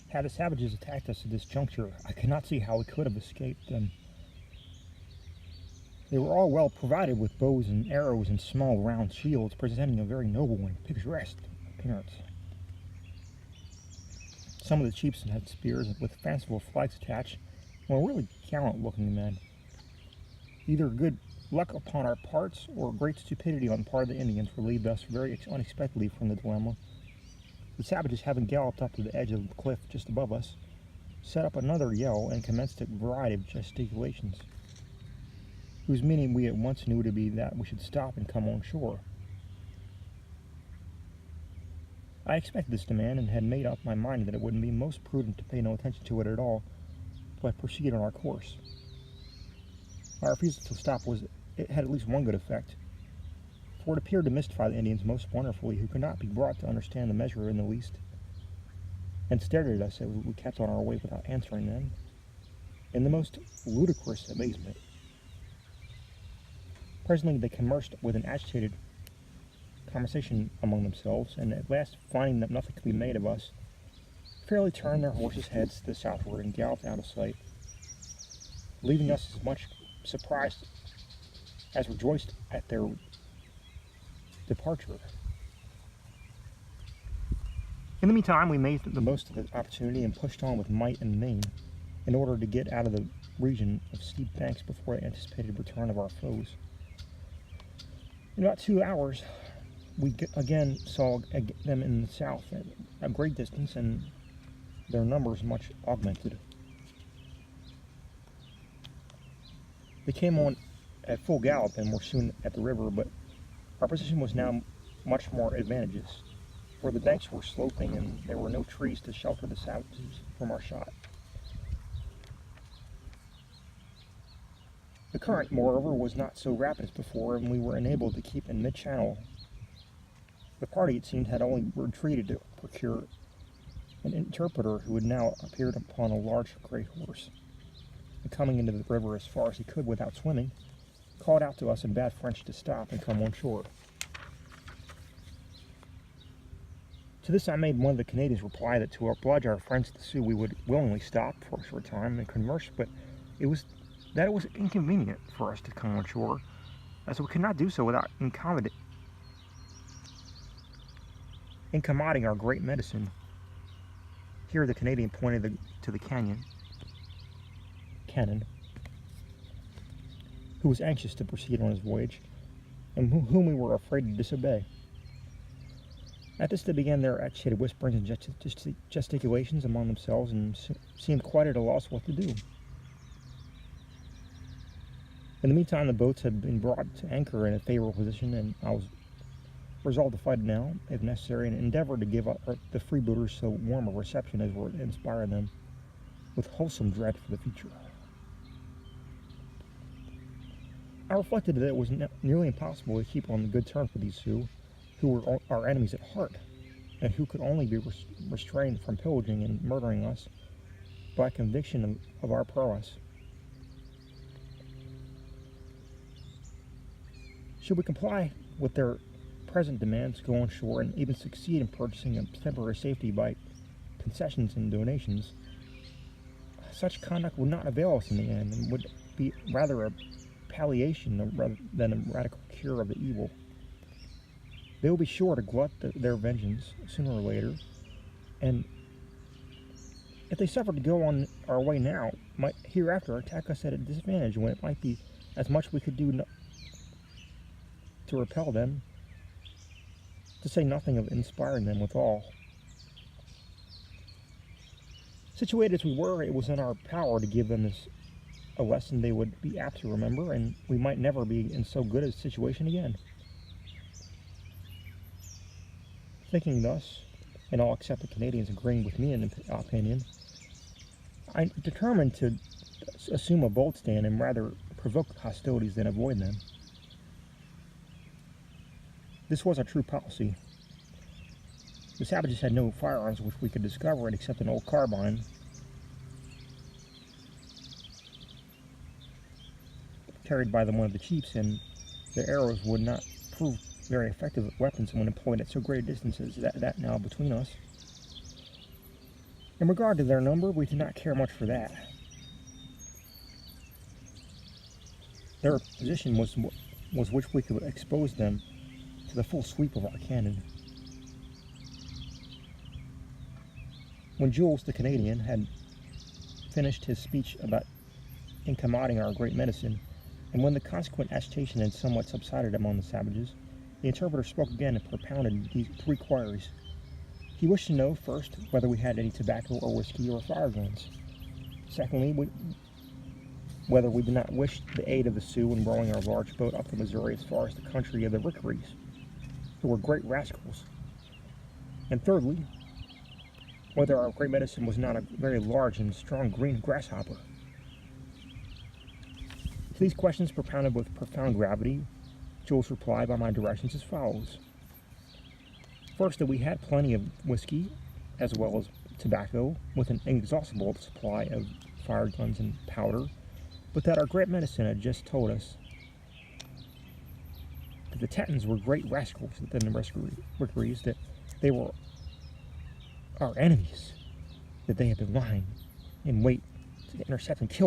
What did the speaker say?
Had the savages attacked us at this juncture, I could not see how we could have escaped them. They were all well provided with bows and arrows and small round shields, presenting a very noble and picturesque appearance. Some of the chiefs had spears with fanciful flags attached, and were really gallant-looking men. Either good luck upon our parts, or great stupidity on the part of the Indians relieved us very unexpectedly from the dilemma. The savages, having galloped up to the edge of the cliff just above us, set up another yell and commenced a variety of gesticulations, whose meaning we at once knew to be that we should stop and come on shore. I expected this demand and had made up my mind that it would be most prudent to pay no attention to it at all, but proceed on our course. Our refusal to stop it had at least one good effect, for it appeared to mystify the Indians most wonderfully, who could not be brought to understand the measure in the least, and stared at us as we kept on our way without answering them, in the most ludicrous amazement. Presently they conversed with an agitated conversation among themselves, and at last, finding that nothing could be made of us, fairly turned their horses' heads to the southward and galloped out of sight, leaving us as much surprised as rejoiced at their departure. In the meantime, we made the most of the opportunity and pushed on with might and main, in order to get out of the region of steep banks before the anticipated return of our foes. In about 2 hours, we again saw them in the south at a great distance, and their numbers much augmented. They came on at full gallop and were soon at the river, but our position was now much more advantageous, for the banks were sloping and there were no trees to shelter the savages from our shot. The current, moreover, was not so rapid as before, and we were enabled to keep in mid-channel. The party, it seemed, had only retreated to procure an interpreter, who had now appeared upon a large grey horse, and coming into the river as far as he could without swimming, called out to us in bad French to stop and come on shore. To this I made one of the Canadians reply that to oblige our friends the Sioux we would willingly stop for a short time and converse, but it was inconvenient for us to come on shore, as we could not do so without incommoding our great medicine. Here the Canadian pointed to the cannon, who was anxious to proceed on his voyage, and whom we were afraid to disobey. At this they began their agitated whisperings and gesticulations among themselves, and seemed quite at a loss what to do. In the meantime, the boats had been brought to anchor in a favorable position, and I was resolved to fight it now, if necessary, and endeavor to give the freebooters so warm a reception as would inspire them with wholesome dread for the future. I reflected that it was nearly impossible to keep on good terms with these Sioux, who were our enemies at heart, and who could only be restrained from pillaging and murdering us by conviction of our prowess. Should we comply with their present demands, go on shore, and even succeed in purchasing a temporary safety by concessions and donations, such conduct would not avail us in the end, and would be rather a palliation rather than a radical cure of the evil. They will be sure to glut their vengeance sooner or later, and if they suffer to go on our way now, might hereafter attack us at a disadvantage, when it might be as much we could do to repel them, to say nothing of inspiring them with awe. Situated as we were, it was in our power to give them a lesson they would be apt to remember, and we might never be in so good a situation again. Thinking thus, and all except the Canadians agreeing with me in opinion, I determined to assume a bold stand and rather provoke hostilities than avoid them. This was our true policy. The savages had no firearms which we could discover except an old carbine, carried by one of the chiefs, and their arrows would not prove very effective weapons when employed at so great a distance as that now between us. In regard to their number, we did not care much for that. Their position was which we could expose them to the full sweep of our cannon. When Jules the Canadian had finished his speech about incommoding our great medicine, and when the consequent agitation had somewhat subsided among the savages, the interpreter spoke again and propounded these 3 queries. He wished to know, first, whether we had any tobacco or whiskey or fire guns. Secondly, whether we did not wish the aid of the Sioux in rowing our large boat up the Missouri as far as the country of the Rickarees, who were great rascals. And thirdly, whether our great medicine was not a very large and strong green grasshopper. To these questions, propounded with profound gravity, Jules replied by my directions as follows. First, that we had plenty of whiskey, as well as tobacco, with an inexhaustible supply of fire guns and powder, but that our great medicine had just told us that the Tetons were great rascals within the Rickarees, that they were our enemies, that they had been lying in wait to intercept and kill